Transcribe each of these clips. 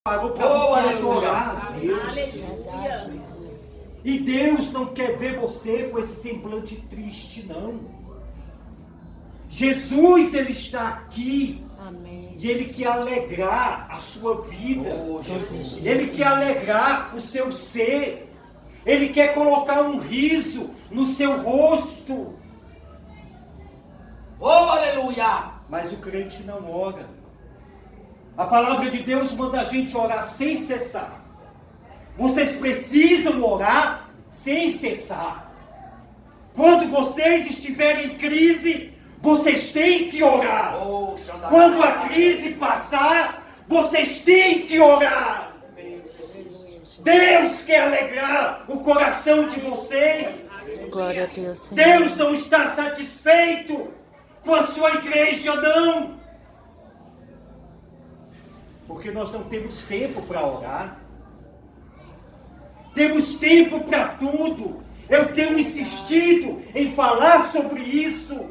Parou para você adorar a Deus. E Deus não quer ver você com esse semblante triste, não. Jesus, Ele está aqui. Amém. E Ele quer alegrar a sua vida. Jesus. Ele quer alegrar o seu ser. Ele quer colocar um riso no seu rosto. Oh, aleluia! Mas o crente não ora. A palavra de Deus manda a gente orar sem cessar. Vocês precisam orar sem cessar. Quando vocês estiverem em crise, vocês têm que orar. Quando a crise passar, vocês têm que orar. Deus quer alegrar o coração de vocês. Glória a Deus, Senhor. Deus não está satisfeito com a sua igreja, não. Porque nós não temos tempo para orar. Temos tempo para tudo. Eu tenho insistido em falar sobre isso.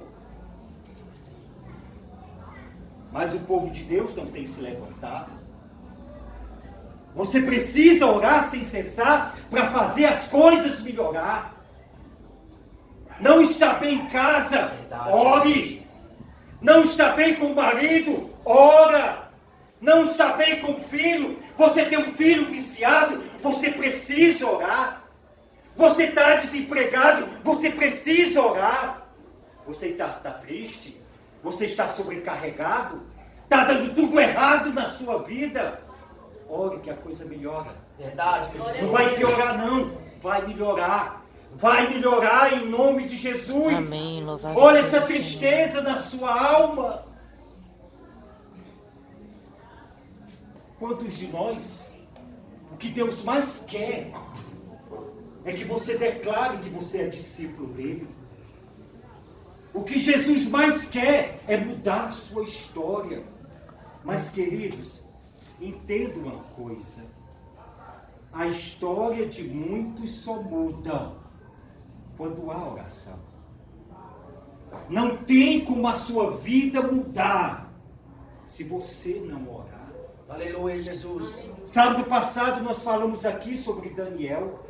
Mas o povo de Deus não tem se levantado. Você precisa orar sem cessar para fazer as coisas melhorar. Não está bem em casa, ore. Não está bem com o marido, ora. Não está bem com o filho, você tem um filho viciado, você precisa orar. Você está desempregado, você precisa orar. Você está triste, você está sobrecarregado, está dando tudo errado na sua vida. Ore que a coisa melhora. Verdade, meu Senhor. Não vai piorar não, vai melhorar. Vai melhorar em nome de Jesus. Amém, louvado Olha seja essa o tristeza na sua alma. Quantos de nós, o que Deus mais quer é que você declare que você é discípulo dele. O que Jesus mais quer é mudar a sua história. Mas, queridos, entendam uma coisa. A história de muitos só muda quando há oração. Não tem como a sua vida mudar se você não orar. Aleluia, Jesus. Sábado passado nós falamos aqui sobre Daniel.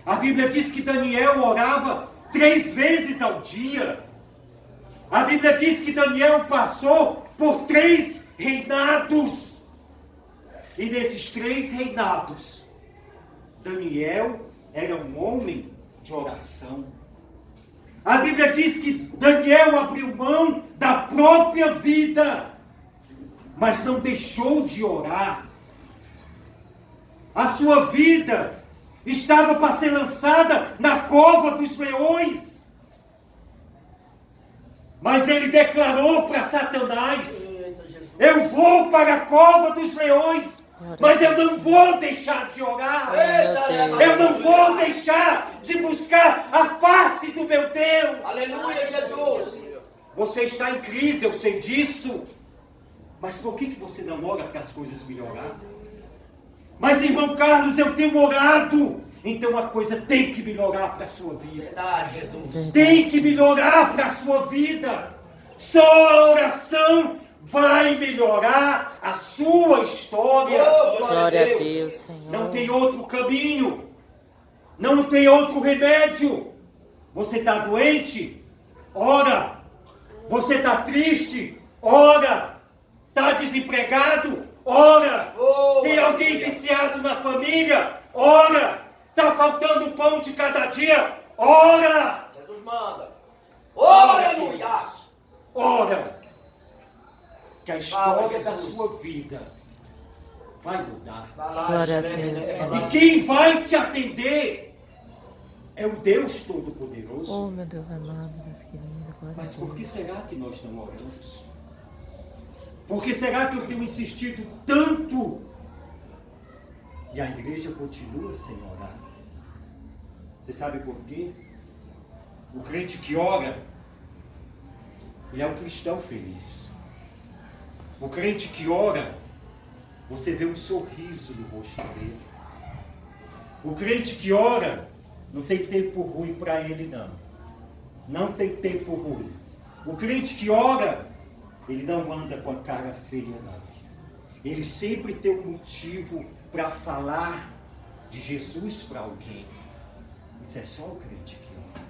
A Bíblia diz que Daniel orava 3 vezes ao dia. A Bíblia diz que Daniel passou por 3 reinados. E nesses 3 reinados, Daniel era um homem de oração. A Bíblia diz que Daniel abriu mão da própria vida, mas não deixou de orar. A sua vida estava para ser lançada na cova dos leões. Mas ele declarou para Satanás: eu vou para a cova dos leões, mas eu não vou deixar de orar. Eu não vou deixar de buscar a face do meu Deus. Aleluia, Jesus. Você está em crise, eu sei disso. Mas por que você não ora para as coisas melhorar? Mas, irmão Carlos, eu tenho orado. Então a coisa tem que melhorar para a sua vida. Verdade, Jesus. Tem que melhorar para a sua vida. Só a oração vai melhorar a sua história. Oh, Glória a Deus, Senhor. Não tem outro caminho. Não tem outro remédio. Você está doente? Ora. Você está triste? Ora. Está desempregado? Ora. Oh, Tem alguém viciado na família? Ora. Está faltando o pão de cada dia? Ora. Jesus manda. Oh, aleluia. Ora. Que a história Jesus. da sua vida vai mudar. Glória a Deus, Senhor. E quem vai te atender é o Deus Todo-Poderoso. Oh, meu Deus amado, Deus querido, glória a Mas por que Deus. será que nós não oramos? Por que será que eu tenho insistido tanto e a igreja continua sem orar? Você sabe por quê? O crente que ora, ele é um cristão feliz. O crente que ora, você vê um sorriso no rosto dele. O crente que ora, não tem tempo ruim para ele, não. Não tem tempo ruim. O crente que ora, ele não anda com a cara feia, não. ele sempre tem um motivo para falar de Jesus para alguém. Isso é só o crente que ora.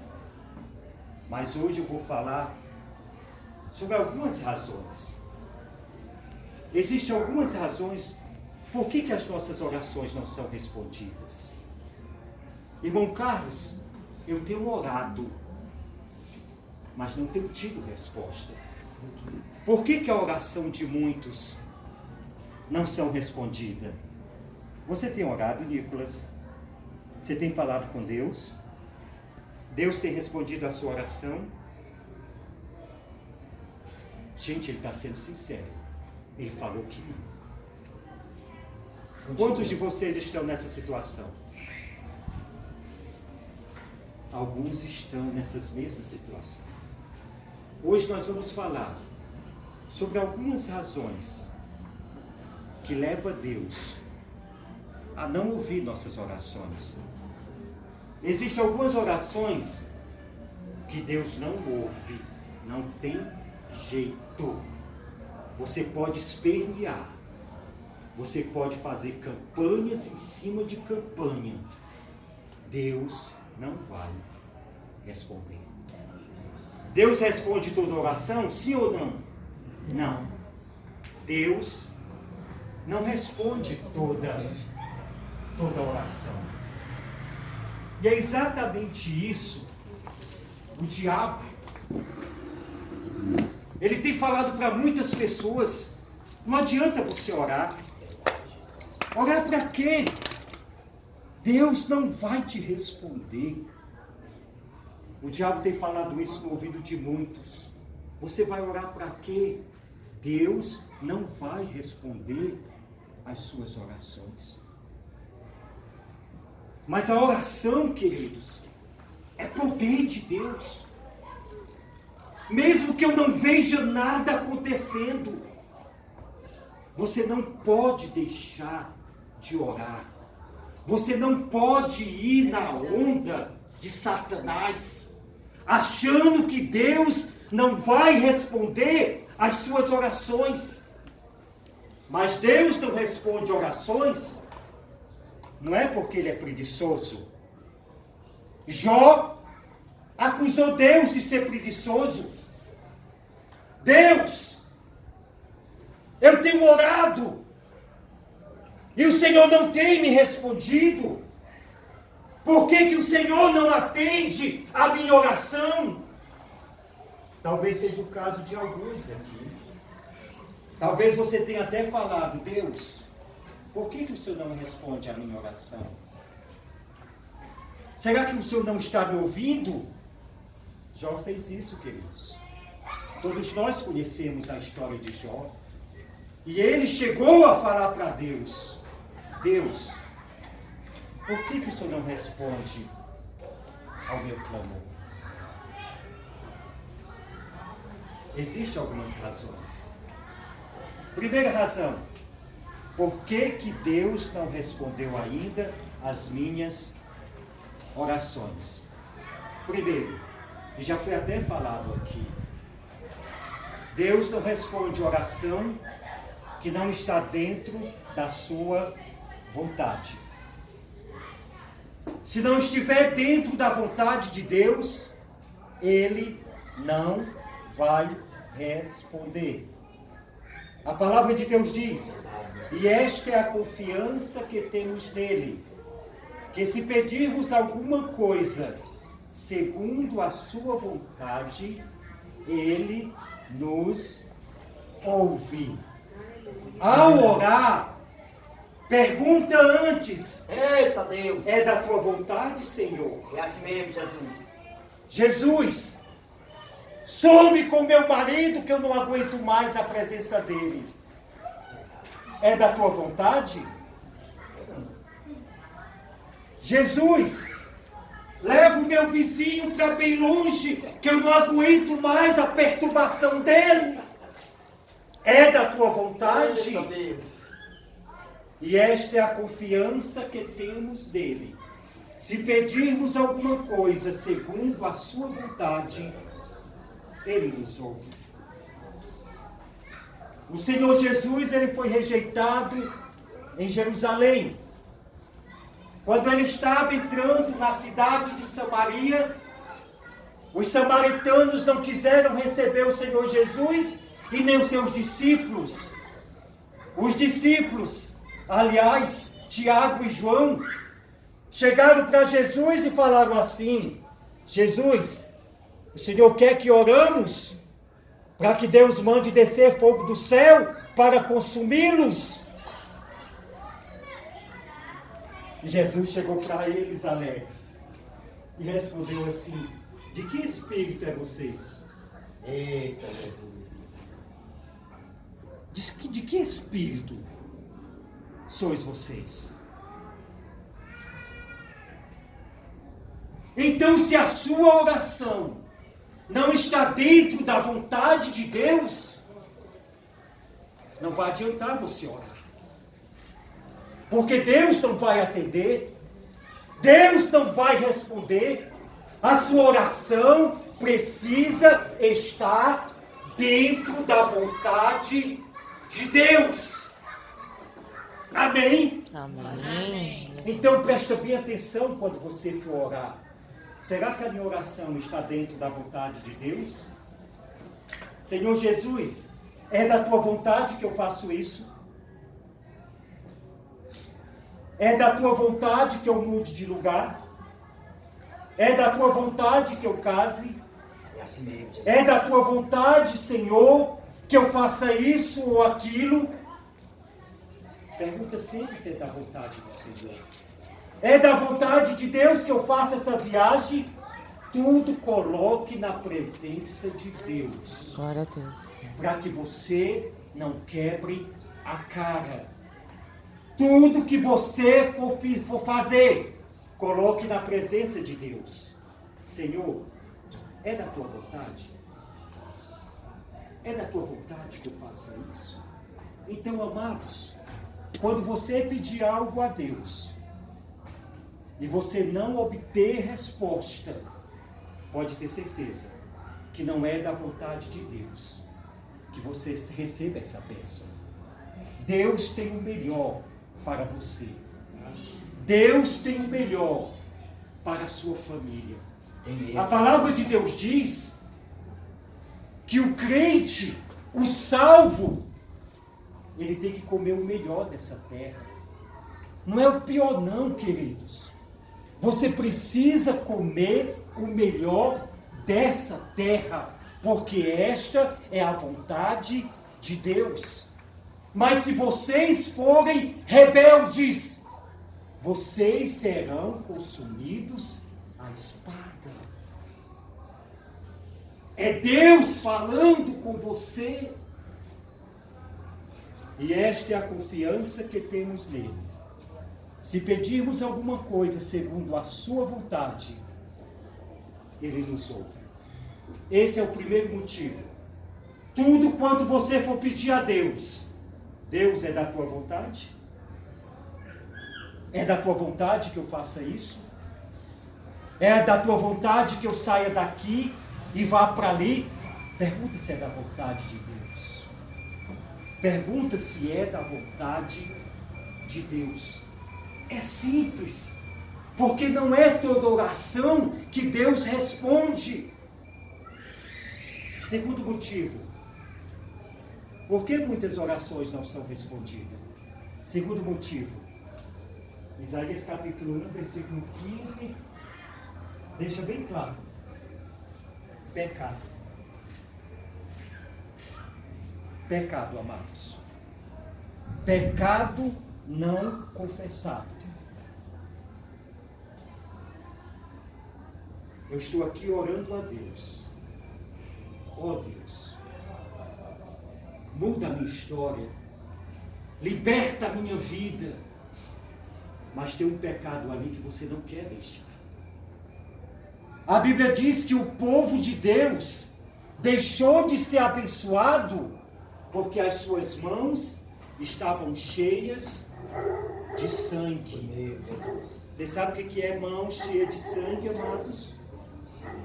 Mas hoje eu vou falar sobre algumas razões. Existem algumas razões por que as nossas orações não são respondidas. Irmão Carlos, eu tenho orado, mas não tenho tido resposta. Por que a oração de muitos não são respondida? Você tem orado, Nicolas? Você tem falado com Deus? Deus tem respondido a sua oração? Gente, ele está sendo sincero. Ele falou que não. Quantos de vocês estão nessa situação? Alguns estão nessas mesmas situações. Hoje nós vamos falar sobre algumas razões que levam Deus a não ouvir nossas orações. Existem algumas orações que Deus não ouve, não tem jeito. Você pode espernear, você pode fazer campanhas em cima de campanha. Deus não vai responder. Deus responde toda oração, sim ou não? Não. Deus não responde toda oração. E é exatamente isso. O diabo, ele tem falado para muitas pessoas: não adianta você orar. Orar para quê? Deus não vai te responder. O diabo tem falado isso no ouvido de muitos. Você vai orar para quê? Deus não vai responder as suas orações. Mas a oração, queridos, é poder de Deus. Mesmo que eu não veja nada acontecendo, você não pode deixar de orar. Você não pode ir na onda de Satanás, achando que Deus não vai responder às suas orações. Mas Deus não responde orações, não é porque ele é preguiçoso. Jó acusou Deus de ser preguiçoso. Deus, eu tenho orado e o Senhor não tem me respondido. Por que o Senhor não atende a minha oração? Talvez seja o caso de alguns aqui. Talvez você tenha até falado: Deus, por que o Senhor não responde a minha oração? Será que o Senhor não está me ouvindo? Jó fez isso, queridos. Todos nós conhecemos a história de Jó. E ele chegou a falar para Deus: Deus, por que o Senhor não responde ao meu clamor? Existem algumas razões. Primeira razão: por que Deus não respondeu ainda às minhas orações? Primeiro, e já foi até falado aqui, Deus não responde oração que não está dentro da sua vontade. Se não estiver dentro da vontade de Deus, Ele não vai responder. A palavra de Deus diz: e esta é a confiança que temos nele, que se pedirmos alguma coisa segundo a sua vontade, Ele nos ouve. Ao orar, pergunta antes: Eita Deus! é da tua vontade, Senhor? É assim mesmo, Jesus. Jesus, some com meu marido que eu não aguento mais a presença dele. É da tua vontade? Jesus, leva o meu vizinho para bem longe que eu não aguento mais a perturbação dele. É da tua vontade? Eita Deus! E esta é a confiança que temos dele. Se pedirmos alguma coisa segundo a sua vontade, Ele nos ouve. O Senhor Jesus, ele foi rejeitado em Jerusalém. Quando ele estava entrando na cidade de Samaria, os samaritanos não quiseram receber o Senhor Jesus e nem os seus discípulos. Os discípulos, aliás, Tiago e João, chegaram para Jesus e falaram assim: Jesus, o Senhor quer que oramos para que Deus mande descer fogo do céu para consumi-los? E Jesus chegou para eles, Alex, e respondeu assim: de que espírito é vocês? Eita, Jesus. Diz que de que espírito sois vocês? Então, se a sua oração não está dentro da vontade de Deus, não vai adiantar você orar. Porque Deus não vai atender, Deus não vai responder. A sua oração precisa estar dentro da vontade de Deus. Amém? Amém. Então presta bem atenção quando você for orar. Será que a minha oração está dentro da vontade de Deus? Senhor Jesus, é da tua vontade que eu faço isso? É da tua vontade que eu mude de lugar? É da tua vontade que eu case? É assim mesmo, Jesus. É da tua vontade, Senhor, que eu faça isso ou aquilo? Pergunta sempre se é da vontade do Senhor. É da vontade de Deus que eu faça essa viagem? Tudo coloque na presença de Deus. Glória a Deus. Para que você não quebre a cara. Tudo que você for fazer, coloque na presença de Deus. Senhor, é da tua vontade? É da tua vontade que eu faça isso? Então, amados, quando você pedir algo a Deus e você não obter resposta, pode ter certeza que não é da vontade de Deus que você receba essa bênção. Deus tem o melhor para você. Deus tem o melhor para a sua família. A palavra de Deus diz que o crente, o salvo, ele tem que comer o melhor dessa terra. Não é o pior não, queridos. Você precisa comer o melhor dessa terra, porque esta é a vontade de Deus. Mas se vocês forem rebeldes, vocês serão consumidos à espada. É Deus falando com você. E esta é a confiança que temos nele. Se pedirmos alguma coisa segundo a sua vontade, ele nos ouve. Esse é o primeiro motivo. Tudo quanto você for pedir a Deus, Deus, é da tua vontade? É da tua vontade que eu faça isso? É da tua vontade que eu saia daqui e vá para ali? Pergunta se é da vontade de Deus. Pergunta se é da vontade de Deus. É simples, porque não é toda oração que Deus responde. Segundo motivo, por que muitas orações não são respondidas? Segundo motivo, Isaías capítulo 1, versículo 15, deixa bem claro: pecado. Pecado, amados. Pecado não confessado. Eu estou aqui orando a Deus. Oh Deus, muda a minha história, liberta a minha vida. Mas tem um pecado ali que você não quer deixar. A Bíblia diz que o povo de Deus deixou de ser abençoado porque as suas mãos estavam cheias de sangue. Você sabe o que é mão cheia de sangue, amados?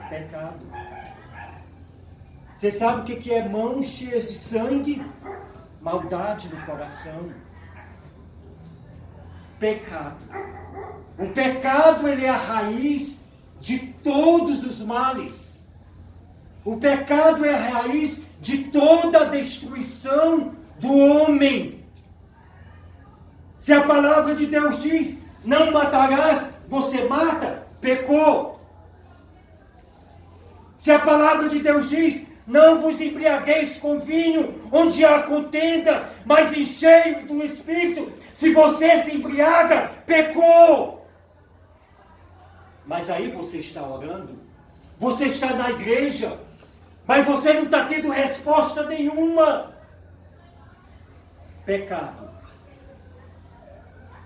Pecado. Você sabe o que é mãos cheias de sangue? maldade no coração. Pecado. O pecado, ele é a raiz de todos os males. O pecado é a raiz de toda a destruição do homem. Se a palavra de Deus diz, não matarás, você mata, pecou. Se a palavra de Deus diz, não vos embriagueis com vinho, onde há contenda, mas enchei-vos do Espírito, se você se embriaga, pecou. Mas aí você está orando, você está na igreja, mas você não está tendo resposta nenhuma. Pecado.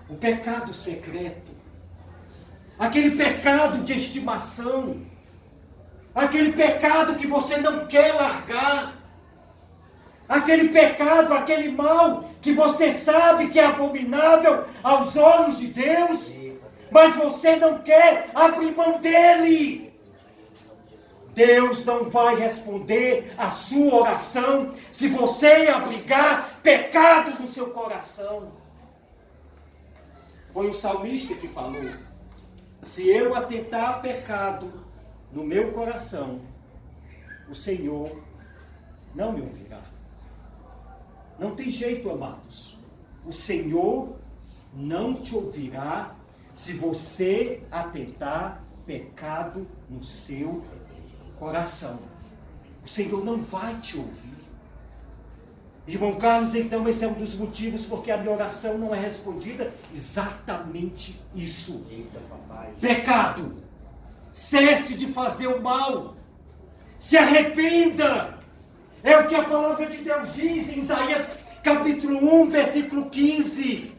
O pecado secreto. Aquele pecado de estimação. Aquele pecado que você não quer largar. Aquele pecado, aquele mal que você sabe que é abominável aos olhos de Deus, mas você não quer abrir mão dele. Deus não vai responder a sua oração se você abrigar pecado no seu coração. Foi o salmista que falou: se eu atentar pecado no meu coração, o Senhor não me ouvirá. Não tem jeito, amados. O Senhor não te ouvirá se você atentar pecado no seu coração. O Senhor não vai te ouvir. Irmão Carlos, então esse é um dos motivos porque a minha oração não é respondida. Exatamente isso. Eita, papai. Pecado. Cesse de fazer o mal. Se arrependa. É o que a palavra de Deus diz em Isaías capítulo 1, versículo 15.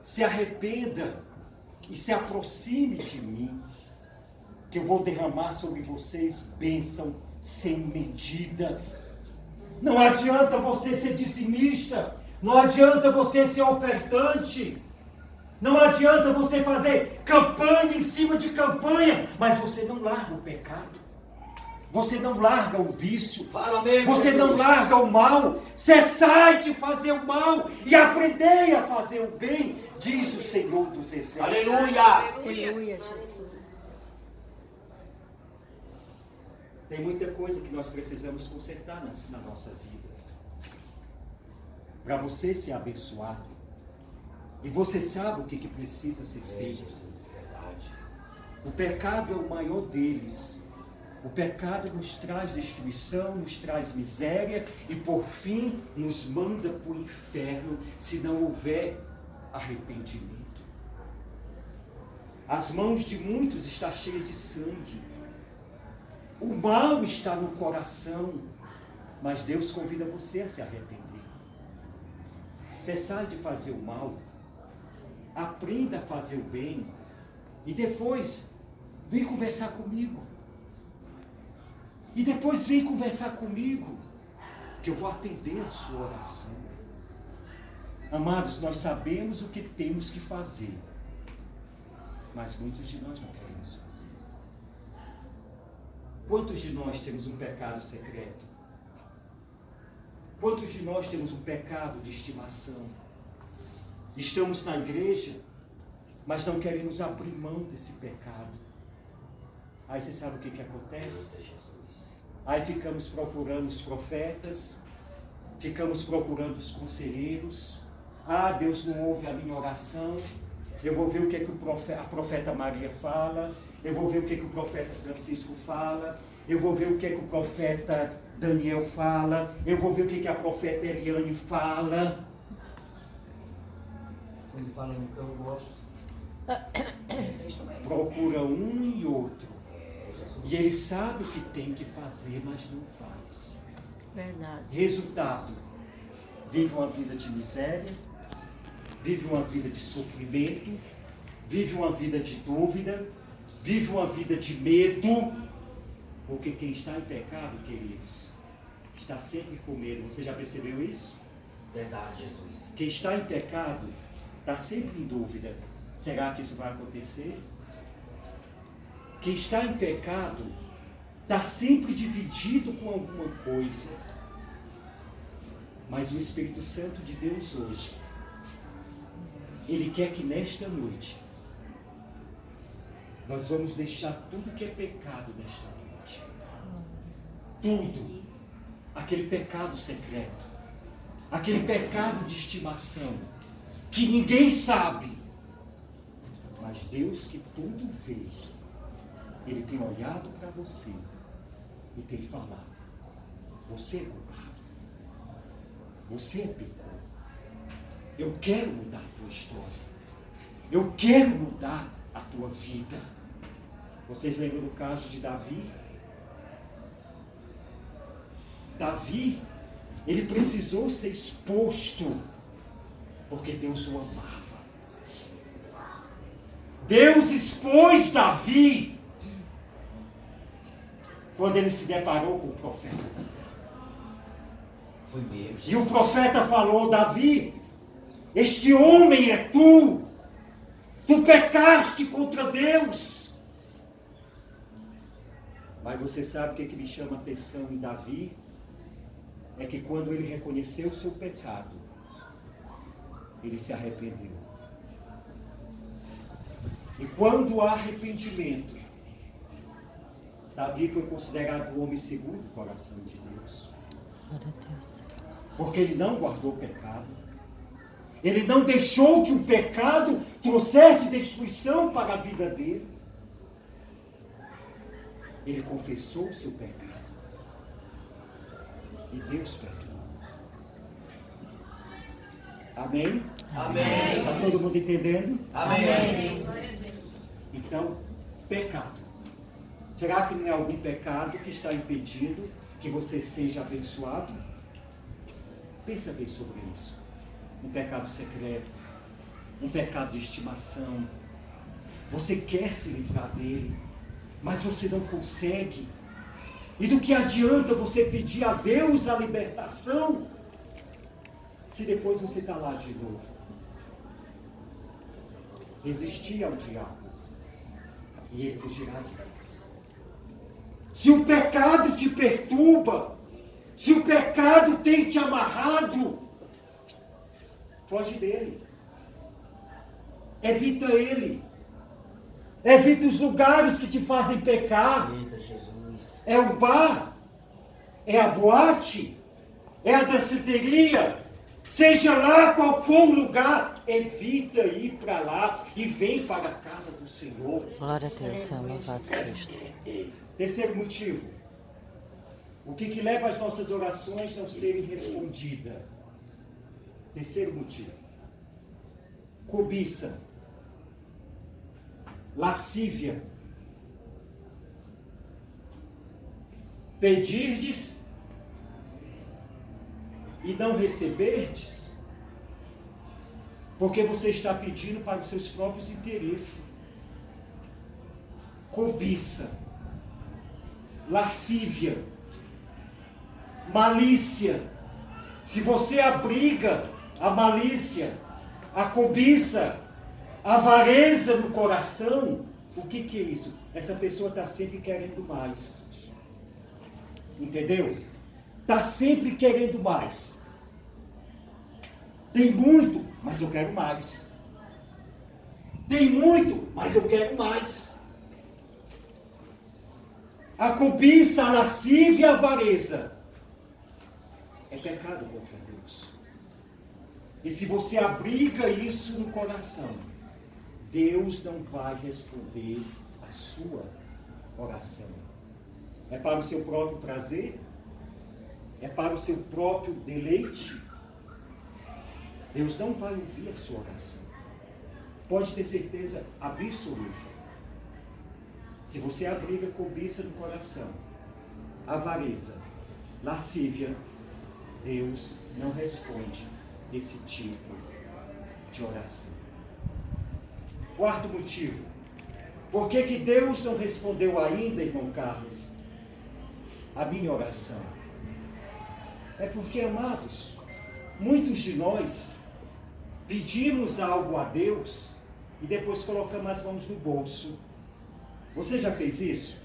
Se arrependa e se aproxime de mim, que eu vou derramar sobre vocês bênção sem medidas. Não adianta você ser dizimista, não adianta você ser ofertante, não adianta você fazer campanha em cima de campanha, mas você não larga o pecado, você não larga o vício, você não larga o mal. Cessai de fazer o mal e aprendei a fazer o bem, diz o Senhor dos Exércitos. Aleluia! Aleluia, Jesus. Tem muita coisa que nós precisamos consertar na nossa vida. Para você ser abençoado. E você sabe o que precisa ser feito. O pecado é o maior deles. O pecado nos traz destruição, nos traz miséria e por fim nos manda para o inferno se não houver arrependimento. As mãos de muitos estão cheias de sangue. O mal está no coração, mas Deus convida você a se arrepender. Cessar de fazer o mal, aprenda a fazer o bem e depois vem conversar comigo. E depois vem conversar comigo, que eu vou atender a sua oração. Amados, nós sabemos o que temos que fazer, mas muitos de nós não queremos fazer. Quantos de nós temos um pecado secreto? Quantos de nós temos um pecado de estimação? Estamos na igreja, mas não queremos abrir mão desse pecado. Aí você sabe o que acontece? Aí ficamos procurando os profetas, ficamos procurando os conselheiros. Ah, Deus não ouve a minha oração. Eu vou ver o que a profeta Maria fala. Eu vou ver o que o profeta Francisco fala. Eu vou ver o que o profeta Daniel fala. Eu vou ver o que a profeta Eliane fala. Ele fala no que eu gosto. Procura um e outro. E ele sabe o que tem que fazer, mas não faz. Verdade. Resultado: vive uma vida de miséria, vive uma vida de sofrimento, vive uma vida de dúvida, vive uma vida de medo, porque quem está em pecado, queridos, está sempre com medo. Você já percebeu isso? Verdade, Jesus. Quem está em pecado está sempre em dúvida. Será que isso vai acontecer? Quem está em pecado está sempre dividido com alguma coisa. Mas o Espírito Santo de Deus hoje, Ele quer que nesta noite, nós vamos deixar tudo que é pecado nesta noite. Tudo. Aquele pecado secreto. Aquele pecado de estimação. Que ninguém sabe. Mas Deus que tudo vê. Ele tem olhado para você. E tem falado. Você é culpado. Você é pecou. Eu quero mudar a tua história. Eu quero mudar a tua vida. Vocês lembram do caso de Davi? Davi, ele precisou ser exposto, porque Deus o amava. Deus expôs Davi, quando ele se deparou com o profeta Natan. Foi mesmo. E o profeta falou: Davi, este homem é tu. Tu pecaste contra Deus. Mas você sabe o que me chama a atenção em Davi? É que quando ele reconheceu o seu pecado, ele se arrependeu. E quando há arrependimento, Davi foi considerado o homem segundo do coração de Deus. Glória a Deus. Porque ele não guardou o pecado. Ele não deixou que o pecado trouxesse destruição para a vida dele. Ele confessou o seu pecado. E Deus perdoou. Amém? Amém. Está todo mundo entendendo? Amém. Então, pecado. Será que não é algum pecado que está impedindo que você seja abençoado? Pensa bem sobre isso. Um pecado secreto, um pecado de estimação. Você quer se livrar dele, mas você não consegue. E do que adianta você pedir a Deus a libertação, se depois você está lá de novo? Resistir ao diabo, e ele fugirá de nós. Se o pecado te perturba, se o pecado tem te amarrado, foge dele. Evita ele. Evita os lugares que te fazem pecar. Eita, Jesus. É o bar, é a boate, é a danceteria. Seja lá qual for o lugar, evita ir para lá e vem para a casa do Senhor. Glória a Deus, Senhor. Louvado seja o Senhor. Terceiro motivo. O que leva as nossas orações não serem respondidas? Terceiro motivo. Cobiça. Lascívia. Pedirdes e não receberdes, porque você está pedindo para os seus próprios interesses. Cobiça, lascívia, malícia. Se você abriga a malícia, a cobiça, a avareza no coração, o que é isso? Essa pessoa está sempre querendo mais. Entendeu? Está sempre querendo mais. Tem muito, mas eu quero mais. Tem muito, mas eu quero mais. A cobiça, a lascívia e a avareza é pecado contra Deus. E se você abriga isso no coração, Deus não vai responder a sua oração. É para o seu próprio prazer? É para o seu próprio deleite? Deus não vai ouvir a sua oração. Pode ter certeza absoluta. Se você abriga cobiça no coração, avareza, lascívia, Deus não responde esse tipo de oração. Quarto motivo. Por que Deus não respondeu ainda, irmão Carlos, a minha oração? É porque, amados, muitos de nós pedimos algo a Deus e depois colocamos as mãos no bolso. Você já fez isso?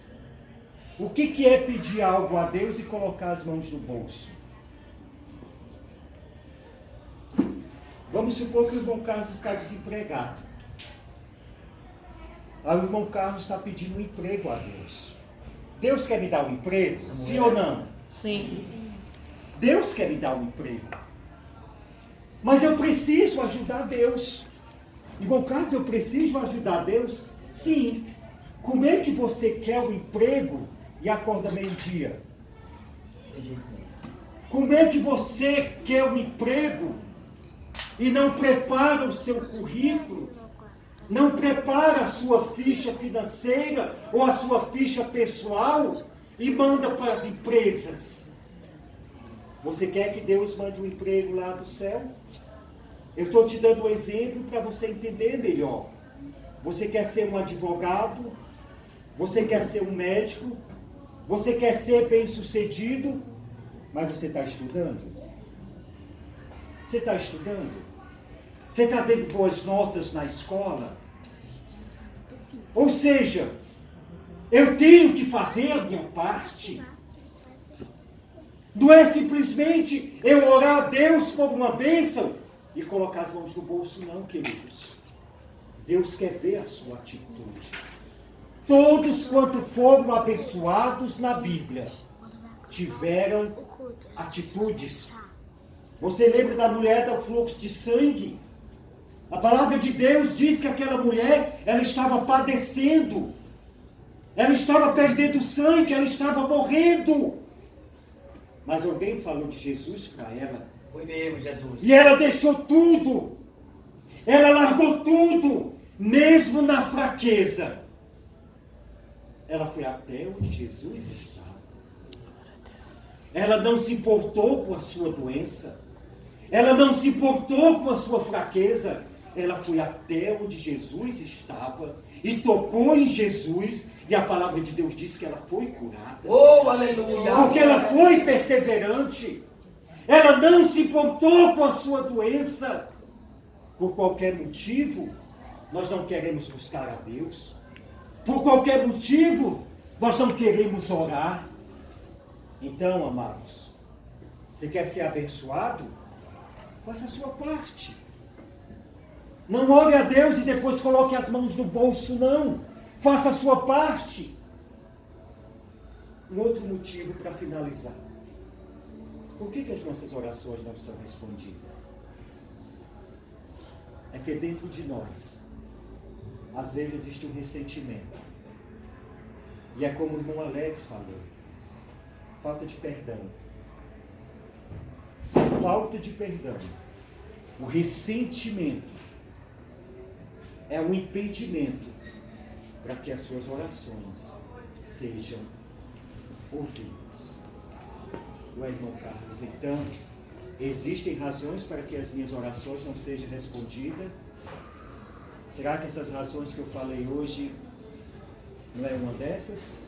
O que é pedir algo a Deus e colocar as mãos no bolso? Vamos supor que o irmão Carlos está desempregado. Aí o irmão Carlos está pedindo um emprego a Deus. Deus quer me dar um emprego? Sim ou não? Sim. Deus quer me dar um emprego. Mas eu preciso ajudar Deus. Irmão Carlos, eu preciso ajudar Deus? Sim. Como é que você quer um emprego e acorda meio-dia? Como é que você quer um emprego e não prepara o seu currículo? Não prepara a sua ficha financeira ou a sua ficha pessoal e manda para as empresas? Você quer que Deus mande um emprego lá do céu? Eu estou te dando um exemplo para você entender melhor. Você quer ser um advogado? Você quer ser um médico? Você quer ser bem-sucedido? Mas você está estudando? Você está estudando? Você está dando boas notas na escola? Ou seja, eu tenho que fazer a minha parte. Não é simplesmente eu orar a Deus por uma bênção e colocar as mãos no bolso, não, queridos. Deus quer ver a sua atitude. Todos quanto foram abençoados na Bíblia tiveram atitudes. Você lembra da mulher do fluxo de sangue? A palavra de Deus diz que aquela mulher, ela estava padecendo. Ela estava perdendo sangue, ela estava morrendo. Mas alguém falou de Jesus para ela. Foi mesmo, Jesus. E ela deixou tudo. Ela largou tudo, mesmo na fraqueza. Ela foi até onde Jesus estava. Ela não se importou com a sua doença. Ela não se importou com a sua fraqueza. Ela foi até onde Jesus estava e tocou em Jesus. E a palavra de Deus diz que ela foi curada. Oh, aleluia. Porque ela foi perseverante. Ela não se importou com a sua doença. Por qualquer motivo, nós não queremos buscar a Deus. Por qualquer motivo, nós não queremos orar. Então, amados, você quer ser abençoado? Faça a sua parte. Não ore a Deus e depois coloque as mãos no bolso, não. Faça a sua parte. Um outro motivo para finalizar. Por que as nossas orações não são respondidas? É que dentro de nós, às vezes existe um ressentimento. E é como o irmão Alex falou. Falta de perdão. A falta de perdão, o ressentimento, é um impedimento para que as suas orações sejam ouvidas. Ué, irmão Carlos, então, existem razões para que as minhas orações não sejam respondidas? Será que essas razões que eu falei hoje não é uma dessas?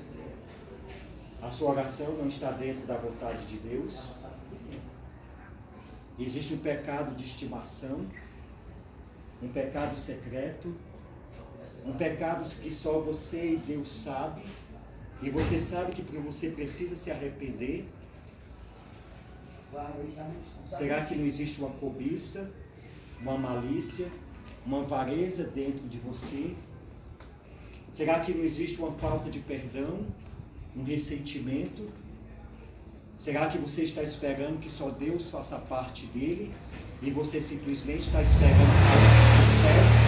A sua oração não está dentro da vontade de Deus? Existe um pecado de estimação, um pecado secreto, um pecado que só você e Deus sabe, e você sabe que você precisa se arrepender. Será que não existe uma cobiça, uma malícia, uma avareza dentro de você? Será que não existe uma falta de perdão, um ressentimento? Será que você está esperando que só Deus faça parte dele e você simplesmente está esperando algo do céu?